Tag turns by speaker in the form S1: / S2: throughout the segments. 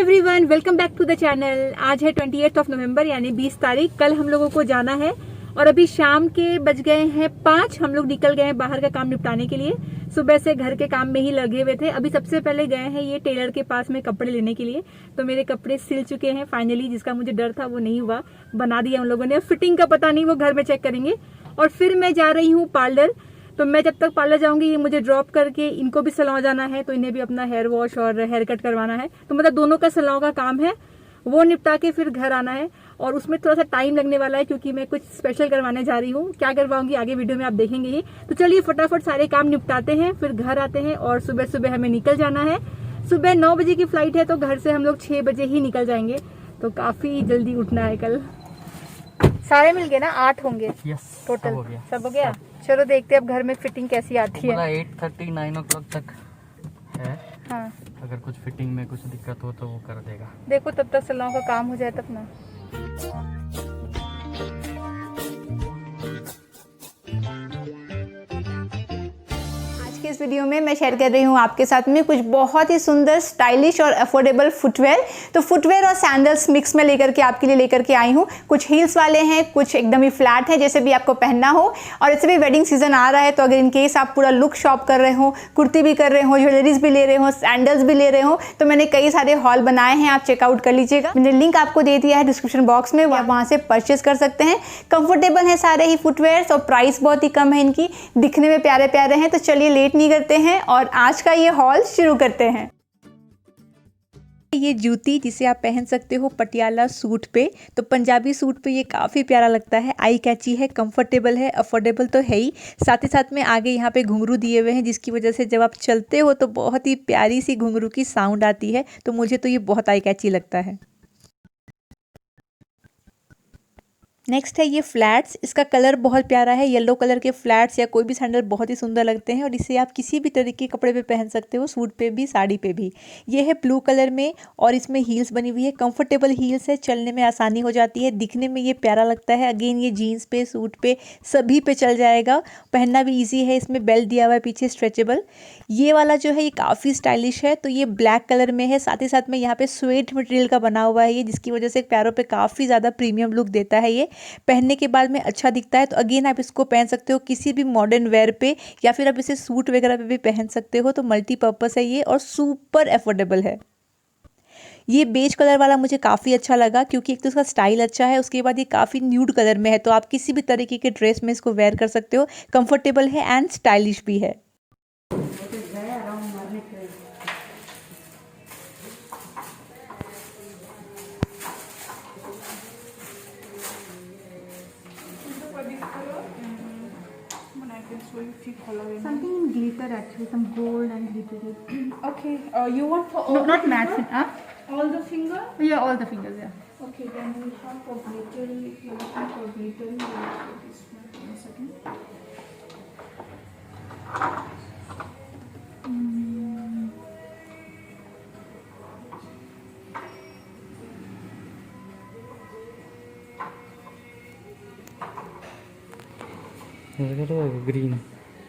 S1: Everyone, welcome back to the channel. आज है 28 नवंबर यानी 20 तारीख। कल हम लोगों को जाना है और अभी शाम के बज गए हैं 5। हम लोग निकल गए हैं बाहर का काम निपटाने के लिए। सुबह से घर के काम में ही लगे हुए थे। अभी सबसे पहले गए हैं ये टेलर के पास में कपड़े लेने के लिए। तो मेरे कपड़े सिल चुके हैं फाइनली, जिसका मुझे डर था वो नहीं हुआ, बना दिया उन लोगों ने। फिटिंग का पता नहीं, वो घर में चेक करेंगे। और फिर मैं जा रही हूँ पार्लर। तो मैं जब तक पार्लर जाऊंगी ये मुझे ड्रॉप करके इनको भी सैलून जाना है, तो इन्हें भी अपना हेयर वॉश और हेयर कट करवाना है। तो मतलब दोनों का सैलून का काम है, वो निपटा के फिर घर आना है। और उसमें थोड़ा सा टाइम लगने वाला है क्योंकि मैं कुछ स्पेशल करवाने जा रही हूँ। क्या करवाऊंगी आगे वीडियो में आप देखेंगे ही। तो चलिए फटाफट सारे काम निपटाते हैं, फिर घर आते हैं। और सुबह सुबह हमें निकल जाना है। सुबह 9 बजे की फ्लाइट है, तो घर से हम लोग 6 बजे ही निकल जाएंगे। तो काफी जल्दी उठना है कल। सारे मिल गए ना, 8 होंगे टोटल। सब हो गया। चलो देखते हैं अब घर में फिटिंग कैसी आती है।
S2: 8:30 9 o'clock तक है।
S1: हाँ,
S2: अगर कुछ फिटिंग में कुछ दिक्कत हो तो वो कर देगा।
S1: देखो तब तक सैलून का काम हो जाए तब ना। आज के इस वीडियो में मैं शेयर कर रही हूँ आपके साथ में कुछ बहुत ही सुंदर, स्टाइलिश और अफोर्डेबल फुटवेयर। तो फुटवेयर और सैंडल्स मिक्स में लेकर के आपके लिए लेकर के आई हूँ। कुछ हील्स वाले हैं, कुछ एकदम ही फ्लैट है, जैसे भी आपको पहनना हो। और ऐसे भी वेडिंग सीजन आ रहा है, तो अगर इनकेस आप पूरा लुक शॉप कर रहे हो, कुर्ती भी कर रहे हो, ज्वेलरीज भी ले रहे हो, सैंडल्स भी ले रहे हो, तो मैंने कई सारे हॉल बनाए हैं, आप चेकआउट कर लीजिएगा। मैंने लिंक आपको दे दिया है डिस्क्रिप्शन बॉक्स में, आप वहाँ से परचेज कर सकते हैं। कंफर्टेबल है सारे ही फुटवेयर और प्राइस बहुत ही कम है इनकी, दिखने में प्यारे प्यारे हैं। तो चलिए लेट नहीं करते हैं और आज का ये हॉल शुरू करते हैं। ये जूती जिसे आप पहन सकते हो पटियाला सूट पे, तो पंजाबी सूट पे ये काफ़ी प्यारा लगता है, आई कैची है, कंफर्टेबल है, अफोर्डेबल तो है ही। साथ ही साथ में आगे यहाँ पे घुंघरू दिए हुए हैं, जिसकी वजह से जब आप चलते हो तो बहुत ही प्यारी सी घुंघरू की साउंड आती है। तो मुझे तो ये बहुत आई कैची लगता है। नेक्स्ट है ये फ्लैट्स। इसका कलर बहुत प्यारा है, येलो कलर के फ्लैट्स या कोई भी सैंडल बहुत ही सुंदर लगते हैं। और इसे आप किसी भी तरीके के कपड़े पे पहन सकते हो, सूट पे भी, साड़ी पे भी। ये है ब्लू कलर में और इसमें हील्स बनी हुई है, कंफर्टेबल हील्स है, चलने में आसानी हो जाती है, दिखने में ये प्यारा लगता है। अगेन ये जीन्स पे, सूट पे, सभी पे चल जाएगा, पहनना भी ईजी है। इसमें बेल्ट दिया हुआ है पीछे स्ट्रेचेबल। ये वाला जो है ये काफ़ी स्टाइलिश है, तो ये ब्लैक कलर में है। साथ ही साथ में यहाँ पे स्वेट मटेरियल का बना हुआ है ये, जिसकी वजह से पैरों पे काफ़ी ज़्यादा प्रीमियम लुक देता है। ये पहनने के बाद में अच्छा दिखता है। तो अगेन आप इसको पहन सकते हो किसी भी मॉडर्न वेयर पे, या फिर आप इसे सूट वगैरह पे भी पहन सकते हो। तो मल्टीपर्पस है ये और सुपर अफोर्डेबल है। ये बेज कलर वाला मुझे काफ़ी अच्छा लगा, क्योंकि एक तो उसका स्टाइल अच्छा है, उसके बाद ये काफ़ी न्यूड कलर में है। तो आप किसी भी तरीके के ड्रेस में इसको वेयर कर सकते हो, कंफर्टेबल है एंड स्टाइलिश भी है।
S3: Something in glitter actually, some gold and glittery.
S4: Okay, you want for
S3: No,
S4: all
S3: not
S4: the
S3: matte.
S4: finger? All the finger?
S3: Yeah, all the fingers. Yeah.
S4: Okay, then we have for glittery. If you're looking for glittery, we'll put this one. One second.
S2: Green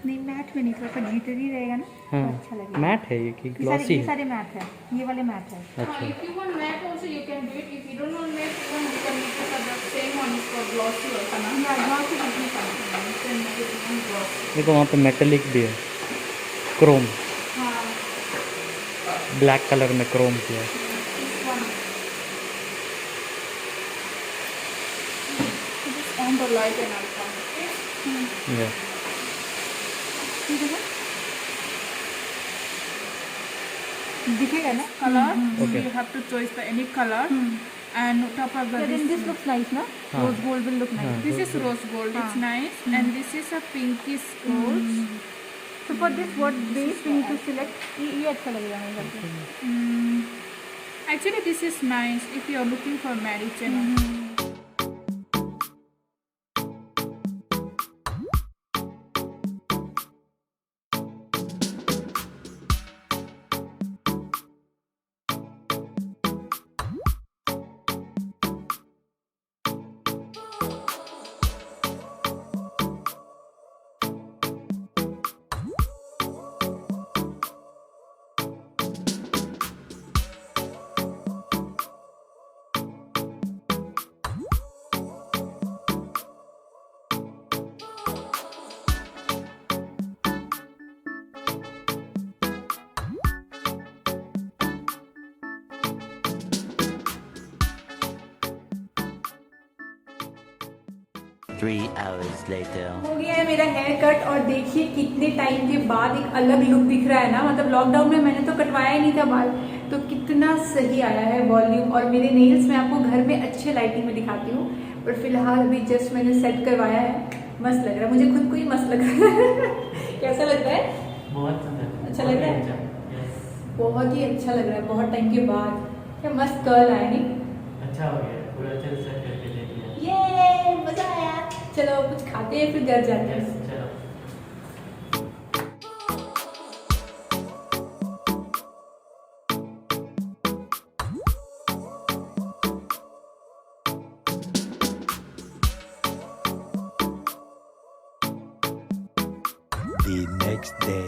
S3: नहीं, mat में नहीं, थोड़ा सा glittery रहेगा ना, तो अच्छा लगेगा।
S2: मैट है ये कि ग्लॉसी
S3: ये
S2: है?
S3: सारे मैट है, ये वाले मैट है।
S2: अच्छा,
S4: If you want matte also, you can do it. If you don't want matte, then you can make it for the same one is for glossy or something.
S3: Yeah, glossy company का।
S4: You can make it one glossy.
S2: देखो वहाँ पे metallic भी है, Chrome,
S4: हाँ,
S2: black colour में Chrome किया है।
S4: this one. Just on the light and I'll come. Okay.
S2: ये
S3: दिखेगा ना?
S4: Color.
S2: Okay.
S4: You have to choose the any color. And top of the
S3: Then this looks nice, na?
S2: हाँ.
S3: Rose gold will look nice.
S4: This is rose gold. It's nice. And this is a pinkish gold.
S3: So for this, what base we need to select? ये अच्छा लगेगा मेरे ख्याल से।
S4: Actually, this is nice if you are looking for marriage and
S5: 3 hours later.
S1: हो गया है मेरा हेयर कट और देखिए कितने टाइम के बाद एक अलग लुक दिख रहा है ना। मतलब लॉकडाउन में मैंने तो कटवाया ही नहीं था बाल, तो कितना सही आया है वॉल्यूम। और मेरे नेल्स मैं आपको घर में अच्छे लाइटिंग में दिखाती हूँ, पर फिलहाल अभी जस्ट मैंने सेट करवाया है। मस्त लग रहा है, मुझे खुद को ही मस्त लग रहा है। कैसा लग रहा है?
S2: बहुत सुंदर,
S1: अच्छा लग रहा है?
S2: Yes.
S1: बहुत ही अच्छा लग रहा है, बहुत टाइम के बाद। क्या मस्त कर्ल आया नहीं?
S2: अच्छा हो गया, पूरा अच्छे से सेट करके दे दिया।
S1: ये मजा आया। चलो कुछ खाते हैं फिर घर जाते हैं।
S2: Yes, चलो।
S5: The next day.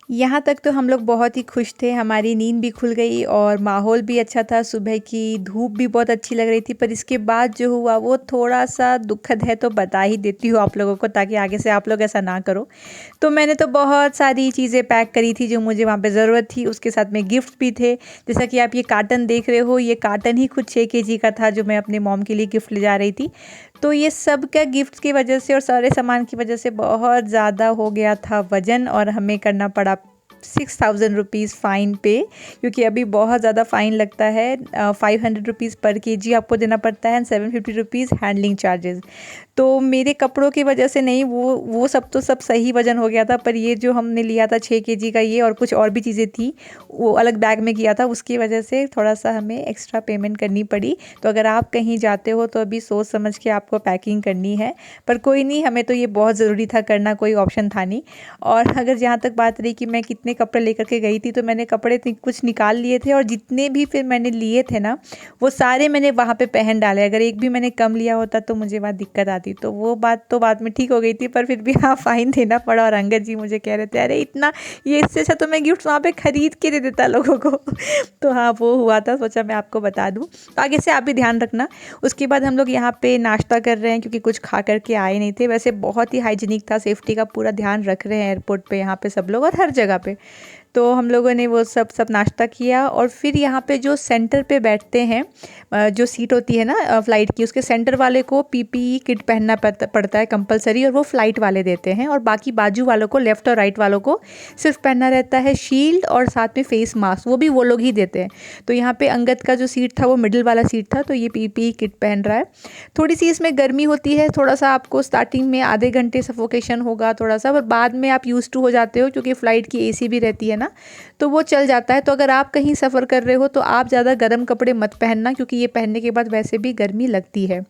S1: यहाँ तक तो हम लोग बहुत ही खुश थे, हमारी नींद भी खुल गई और माहौल भी अच्छा था। सुबह की धूप भी बहुत अच्छी लग रही थी, पर इसके बाद जो हुआ वो थोड़ा सा दुखद है, तो बता ही देती हूँ आप लोगों को, ताकि आगे से आप लोग ऐसा ना करो। तो मैंने तो बहुत सारी चीज़ें पैक करी थी जो मुझे वहाँ पे ज़रूरत थी, उसके साथ में गिफ्ट भी थे। जैसा कि आप ये कार्टन देख रहे हो, ये कार्टन ही खुद 6 kg का था जो मैं अपने मॉम के लिए गिफ्ट ले जा रही थी। तो ये सब का गिफ्ट की वजह से और सारे सामान की वजह से बहुत ज़्यादा हो गया था वज़न, और हमें करना पड़ा 6000 रुपीज़ फ़ाइन पे, क्योंकि अभी बहुत ज़्यादा फ़ाइन लगता है। 500 रुपीज़ पर kg आपको देना पड़ता है, 750 रुपीज़ हैंडलिंग चार्जेस। तो मेरे कपड़ों की वजह से नहीं, वो सब तो सब सही वज़न हो गया था, पर ये जो हमने लिया था 6 kg का, ये और कुछ और भी चीज़ें थी वो अलग बैग में किया था, उसकी वजह से थोड़ा सा हमें एक्स्ट्रा पेमेंट करनी पड़ी। तो अगर आप कहीं जाते हो तो अभी सोच समझ के आपको पैकिंग करनी है, पर कोई नहीं, हमें तो ये बहुत ज़रूरी था करना, कोई ऑप्शन था नहीं। और अगर जहाँ तक बात रही कि मैं कितने कपड़े लेकर के गई थी, तो मैंने कपड़े कुछ निकाल लिए थे, और जितने भी फिर मैंने लिए थे ना, वो सारे मैंने वहाँ पे पहन डाले। अगर एक भी मैंने कम लिया होता तो मुझे वहाँ दिक्कत आती, तो वो बात तो बाद में ठीक हो गई थी, पर फिर भी हाँ फ़ाइन देना पड़ा। और अंगद जी मुझे कह रहे थे, अरे इतना, ये इससे अच्छा तो मैं गिफ्ट वहाँ पे ख़रीद के दे देता लोगों को। तो हाँ वो हुआ था, सोचा मैं आपको बता दूँ, तो आगे से आप भी ध्यान रखना। उसके बाद हम लोग यहाँ पे नाश्ता कर रहे हैं, क्योंकि कुछ खा करके आए नहीं थे। वैसे बहुत ही हाइजीनिक था, सेफ्टी का पूरा ध्यान रख रहे हैं एयरपोर्ट पे यहाँ पे सब लोग और हर जगह पे। तो हम लोगों ने वो सब नाश्ता किया, और फिर यहाँ पे जो सेंटर पे बैठते हैं, जो सीट होती है ना फ़्लाइट की, उसके सेंटर वाले को PPE किट पहनना पड़ता है कंपलसरी, और वो फ़्लाइट वाले देते हैं। और बाकी बाजू वालों को, लेफ़्ट और राइट वालों को सिर्फ पहनना रहता है शील्ड और साथ में फेस मास्क, वो भी वो लोग ही देते हैं। तो यहाँ पे अंगद का जो सीट था वो मिडिल वाला सीट था, तो ये PPE किट पहन रहा है। थोड़ी सी इसमें गर्मी होती है, थोड़ा सा आपको स्टार्टिंग में आधे घंटे सफोकेशन होगा थोड़ा सा, पर बाद में आप यूज़ टू हो जाते हो, क्योंकि फ़्लाइट की AC भी रहती है ना, तो वो चल जाता है। तो अगर आप कहीं सफ़र कर रहे हो तो आप ज़्यादा गर्म कपड़े मत पहनना, क्योंकि ये पहनने के बाद वैसे भी गर्मी लगती है।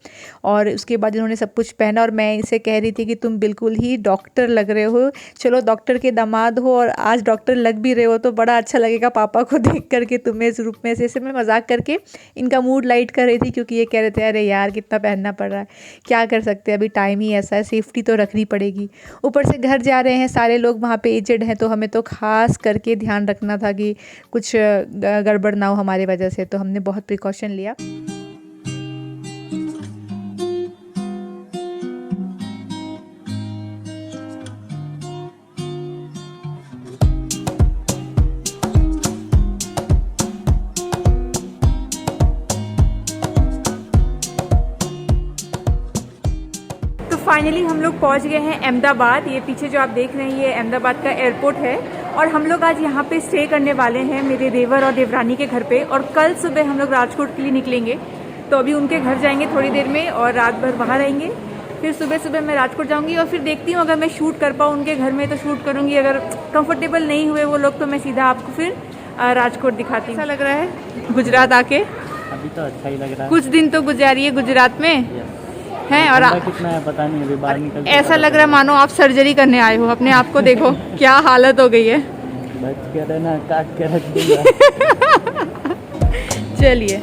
S1: और उसके बाद इन्होंने सब कुछ पहना, और मैं इसे कह रही थी कि तुम बिल्कुल ही डॉक्टर लग रहे हो, चलो डॉक्टर के दामाद हो और आज डॉक्टर लग भी रहे हो, तो बड़ा अच्छा लगेगा पापा को देख करके तुम्हें इस रूप में। ऐसे मैं मजाक करके इनका मूड लाइट कर रही थी, क्योंकि ये कह रहे थे अरे यार कितना पहनना पड़ रहा है, क्या कर सकते हैं, अभी टाइम ही ऐसा है, सेफ्टी तो रखनी पड़ेगी। ऊपर से घर जा रहे हैं सारे लोग, वहाँ पे एजेड हैं, तो हमें तो खास करके ध्यान रखना था कि कुछ गड़बड़ ना हो हमारे वजह से, तो हमने बहुत प्रिकॉशन लिया। फाइनली हम लोग पहुंच गए हैं अहमदाबाद। ये पीछे जो आप देख रहे हैं ये अहमदाबाद का एयरपोर्ट है, और हम लोग आज यहाँ पे स्टे करने वाले हैं मेरे देवर और देवरानी के घर पे, और कल सुबह हम लोग राजकोट के लिए निकलेंगे। तो अभी उनके घर जाएंगे थोड़ी देर में, और रात भर वहाँ रहेंगे। फिर सुबह सुबह मैं राजकोट जाऊँगी, और फिर देखती हूँ अगर मैं शूट कर पाऊँ उनके घर में तो शूट करूँगी, अगर कंफर्टेबल नहीं हुए वो लोग तो मैं सीधा आपको फिर राजकोट दिखाती हूँ। ऐसा लग रहा है गुजरात आके?
S2: अभी तो अच्छा ही लग रहा है।
S1: कुछ दिन तो गुजारिए गुजरात में हैं, और
S2: कितना है पता नहीं, अभी बाहर निकल
S1: ऐसा लग रहा है मानो आप सर्जरी करने आए हो। अपने आप को देखो क्या हालत हो गई है।
S2: बच के रहना, काट के रख दूंगा।
S1: चलिए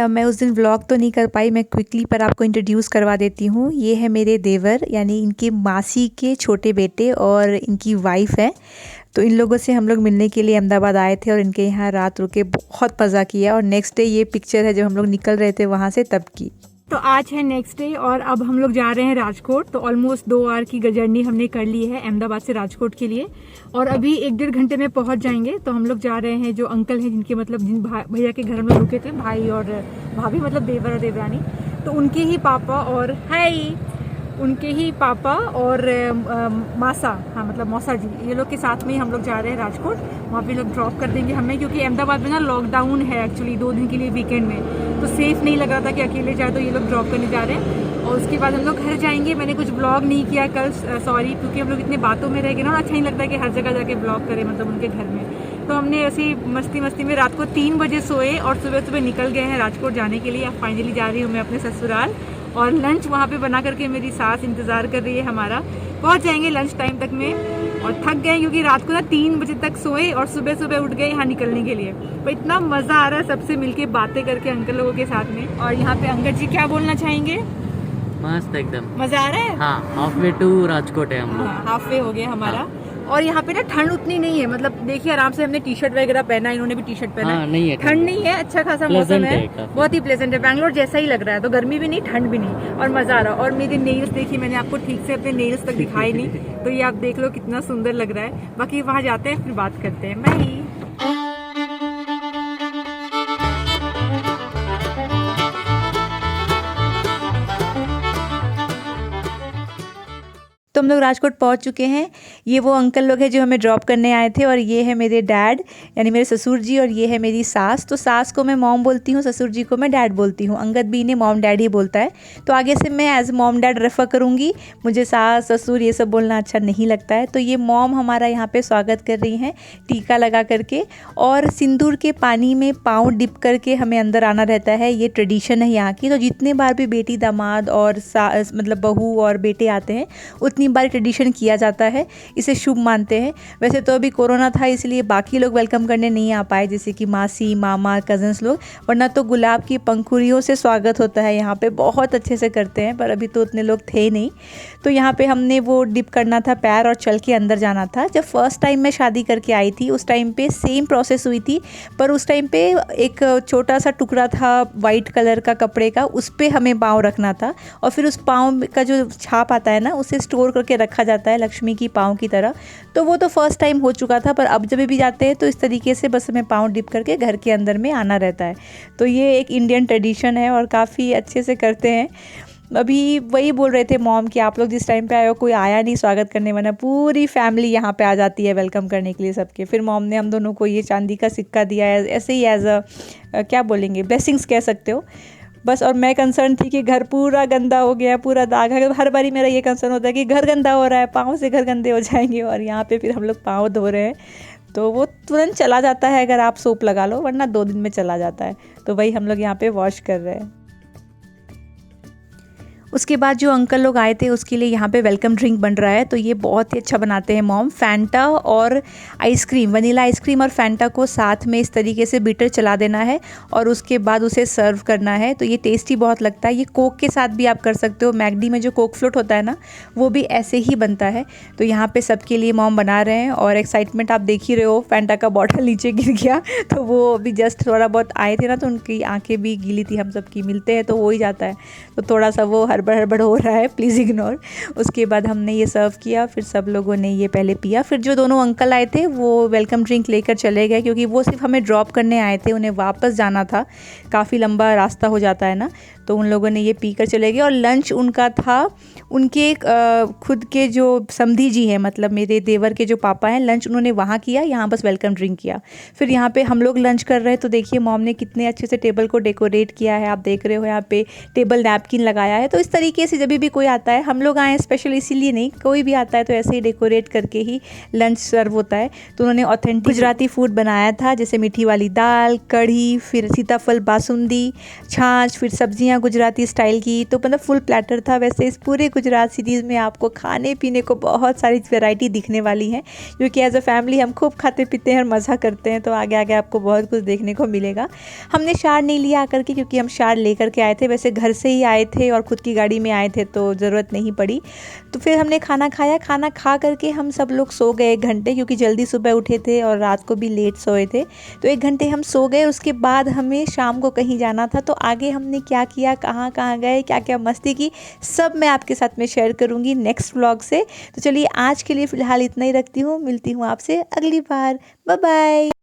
S6: मैं उस दिन व्लॉग तो नहीं कर पाई, मैं क्विकली पर आपको इंट्रोड्यूस करवा देती हूँ। ये है मेरे देवर, यानी इनके मासी के छोटे बेटे और इनकी वाइफ है। तो इन लोगों से हम लोग मिलने के लिए अहमदाबाद आए थे और इनके यहाँ रात रुके, बहुत मज़ा किया। और नेक्स्ट डे ये पिक्चर है जब हम लोग निकल रहे थे वहाँ से, तब की।
S1: तो आज है नेक्स्ट डे और अब हम लोग जा रहे हैं राजकोट। तो ऑलमोस्ट 2 आवर की जर्नी हमने कर ली है अहमदाबाद से राजकोट के लिए, और अभी 1-1.5 घंटे में पहुंच जाएंगे। तो हम लोग जा रहे हैं, जो अंकल हैं जिनके मतलब जिन भैया के घर हम लोग रुके थे, भाई और भाभी, मतलब देवर और देवरानी, तो उनके ही पापा और उनके ही पापा और मासा, हाँ मतलब मौसा जी, ये लोग के साथ में ही हम लोग जा रहे हैं राजकोट। वहाँ पे लोग ड्रॉप कर देंगे हमें, क्योंकि अहमदाबाद में ना लॉकडाउन है एक्चुअली 2 दिन के लिए वीकेंड में, तो सेफ़ नहीं लग रहा था कि अकेले जाए, तो ये लोग ड्रॉप करने जा रहे हैं। और उसके बाद हम लोग घर जाएंगे। मैंने कुछ ब्लॉग नहीं किया कल, सॉरी, क्योंकि हम लोग इतने बातों में रह गए ना, अच्छा नहीं लगता कि हर जगह जाके ब्लॉग करें, मतलब उनके घर में। तो हमने ऐसी मस्ती में रात को 3 बजे सोए और सुबह निकल गए हैं राजकोट जाने के लिए। अब फाइनली जा रही हूँ मैं अपने ससुराल, और लंच वहाँ पे बना करके मेरी सास इंतज़ार कर रही है हमारा। पहुँच जाएंगे लंच टाइम तक में, और थक गए क्योंकि रात को ना 3 बजे तक सोए और सुबह उठ गए यहाँ निकलने के लिए। तो इतना मज़ा आ रहा है सबसे मिलके बातें करके अंकल लोगों के साथ में। और यहाँ पे अंकल जी क्या बोलना चाहेंगे?
S2: मस्त एकदम
S1: मज़ा आ रहा है।
S2: हाँ, हाफ वे टू राजकोट है हम लोग।
S1: हाफ वे हो गया हमारा। और यहाँ पे ना ठंड उतनी नहीं है, मतलब देखिए आराम से हमने टी-शर्ट वगैरह पहना, इन्होंने भी टी-शर्ट पहना।
S2: हाँ, नहीं है
S1: ठंड नहीं है, अच्छा खासा मौसम है, बहुत ही प्लेजेंट है। बैंगलोर जैसा ही लग रहा है, तो गर्मी भी नहीं ठंड भी नहीं, और मजा आ रहा है। और मेरे नेल्स देखिए, मैंने आपको ठीक से अपने नेल्स तक दिखाई नहीं, तो ये आप देख लो कितना सुंदर लग रहा है। बाकी वहाँ जाते हैं फिर बात करते हैं। बाय।
S6: तो हम लोग राजकोट पहुंच चुके हैं। ये वो अंकल लोग हैं जो हमें ड्रॉप करने आए थे, और ये है मेरे डैड यानी मेरे ससुर जी, और ये है मेरी सास। तो सास को मैं मॉम बोलती हूँ, ससुर जी को मैं डैड बोलती हूँ। अंगद भी इन्हें मॉम डैड ही बोलता है, तो आगे से मैं एज मॉम डैड रेफर करूँगी। मुझे सास ससुर ये सब बोलना अच्छा नहीं लगता है। तो ये मॉम हमारा यहाँ पे स्वागत कर रही हैं टीका लगा करके, और सिंदूर के पानी में पाँव डिप करके हमें अंदर आना रहता है। ये ट्रेडिशन है यहाँ की। तो जितने बार भी बेटी दामाद और मतलब बहू और बेटे आते हैं, उतनी बार ट्रेडिशन किया जाता है, इसे शुभ मानते हैं। वैसे तो अभी कोरोना था, इसलिए बाकी लोग वेलकम करने नहीं आ पाए, जैसे कि मासी मामा कजन्स लोग, वरना तो गुलाब की पंखुड़ियों से स्वागत होता है यहाँ पे, बहुत अच्छे से करते हैं। पर अभी तो उतने लोग थे नहीं। तो यहाँ पे हमने वो डिप करना था पैर और चल के अंदर जाना था। जब फर्स्ट टाइम मैं शादी करके आई थी, उस टाइम पे सेम प्रोसेस हुई थी, पर उस टाइम पे एक छोटा सा टुकड़ा था वाइट कलर का कपड़े का, उस पर हमें पाँव रखना था, और फिर उस पाँव का जो छाप आता है ना, उसे स्टोर करके रखा जाता है लक्ष्मी की पाँव की तरह। तो वो तो फर्स्ट टाइम हो चुका था, पर अब जब भी जाते हैं तो इस तरीके से बस हमें पाँव डिप करके घर के अंदर में आना रहता है। तो ये एक इंडियन ट्रेडिशन है और काफ़ी अच्छे से करते हैं। अभी वही बोल रहे थे मॉम कि आप लोग जिस टाइम पे आए हो, कोई आया नहीं स्वागत करने, वरना पूरी फैमिली यहाँ पे आ जाती है वेलकम करने के लिए सबके। फिर मॉम ने हम दोनों को ये चांदी का सिक्का दिया है, ऐसे ही एज अ क्या बोलेंगे, ब्लेसिंग्स कह सकते हो बस। और मैं कंसर्न थी कि घर पूरा गंदा हो गया, पूरा दाग है। हर बारी मेरा ये कंसर्न होता है कि घर गंदा हो रहा है, पाँव से घर गंदे हो जाएंगे। और यहाँ पे फिर हम लोग पाँव धो रहे हैं, तो वो तुरंत चला जाता है अगर आप सोप लगा लो, वरना 2 दिन में चला जाता है। तो वही हम लोग यहाँ पे वॉश कर रहे हैं। उसके बाद जो अंकल लोग आए थे उसके लिए यहाँ पे वेलकम ड्रिंक बन रहा है। तो ये बहुत ही अच्छा बनाते हैं मॉम, फैंटा और आइसक्रीम, वनीला आइसक्रीम और फैंटा को साथ में इस तरीके से बीटर चला देना है और उसके बाद उसे सर्व करना है। तो ये टेस्टी बहुत लगता है। ये कोक के साथ भी आप कर सकते हो, मैगडी में जो कोक फ्लोट होता है ना, वो भी ऐसे ही बनता है। तो यहाँ पर सबके लिए मॉम बना रहे हैं और एक्साइटमेंट आप देख ही रहे हो। फैंटा का बॉटल नीचे गिर गया, तो वो अभी जस्ट थोड़ा बहुत आए थे ना, तो उनकी आँखें भी गीली थी, हम सबकी मिलते हैं तो हो ही जाता है, तो थोड़ा सा वो हड़बड़ हो रहा है, प्लीज़ इग्नोर। उसके बाद हमने ये सर्व किया, फिर सब लोगों ने ये पहले पिया। फिर जो दोनों अंकल आए थे वो वेलकम ड्रिंक लेकर चले गए, क्योंकि वो सिर्फ हमें ड्रॉप करने आए थे, उन्हें वापस जाना था, काफ़ी लंबा रास्ता हो जाता है ना। तो उन लोगों ने ये पीकर चले गए। और लंच उनका था, उनके खुद के जो समधी जी हैं, मतलब मेरे देवर के जो पापा हैं, लंच उन्होंने वहाँ किया, यहाँ बस वेलकम ड्रिंक किया। फिर यहाँ पे हम लोग लंच कर रहे हैं, तो देखिए मॉम ने कितने अच्छे से टेबल को डेकोरेट किया है, आप देख रहे हो यहाँ पे टेबल नैपकिन लगाया है। तो इस तरीके से जब भी कोई आता है, हम लोग आए स्पेशल इसीलिए नहीं, कोई भी आता है तो ऐसे ही डेकोरेट करके ही लंच सर्व होता है। तो उन्होंने ऑथेंटिक गुजराती फूड बनाया था, जैसे मीठी वाली दाल, कढ़ी, फिर सीताफल बासुंदी, छाछ, फिर सब्जियाँ रोटियां गुजराती स्टाइल की, तो मतलब फुल प्लेटर था। वैसे इस पूरे गुजरात सीरीज़ में आपको खाने पीने को बहुत सारी वैरायटी दिखने वाली है, क्योंकि एज अ फैमिली हम खूब खाते पीते हैं और मज़ा करते हैं, तो आगे आगे आपको बहुत कुछ देखने को मिलेगा। हमने शार नहीं लिया आकर के, क्योंकि हम शार लेकर के आए थे, वैसे घर से ही आए थे और ख़ुद की गाड़ी में आए थे तो ज़रूरत नहीं पड़ी। तो फिर हमने खाना खाया, खाना खा करके हम सब लोग सो गए 1 घंटे, क्योंकि जल्दी सुबह उठे थे और रात को भी लेट सोए थे, तो 1 घंटे हम सो गए। उसके बाद हमें शाम को कहीं जाना था, तो आगे हमने क्या किया, कहाँ कहाँ गए, क्या क्या मस्ती की, सब मैं आपके साथ में शेयर करूँगी नेक्स्ट व्लॉग से। तो चलिए आज के लिए फ़िलहाल इतना ही रखती हूँ, मिलती हूँ आपसे अगली बार। Bye bye.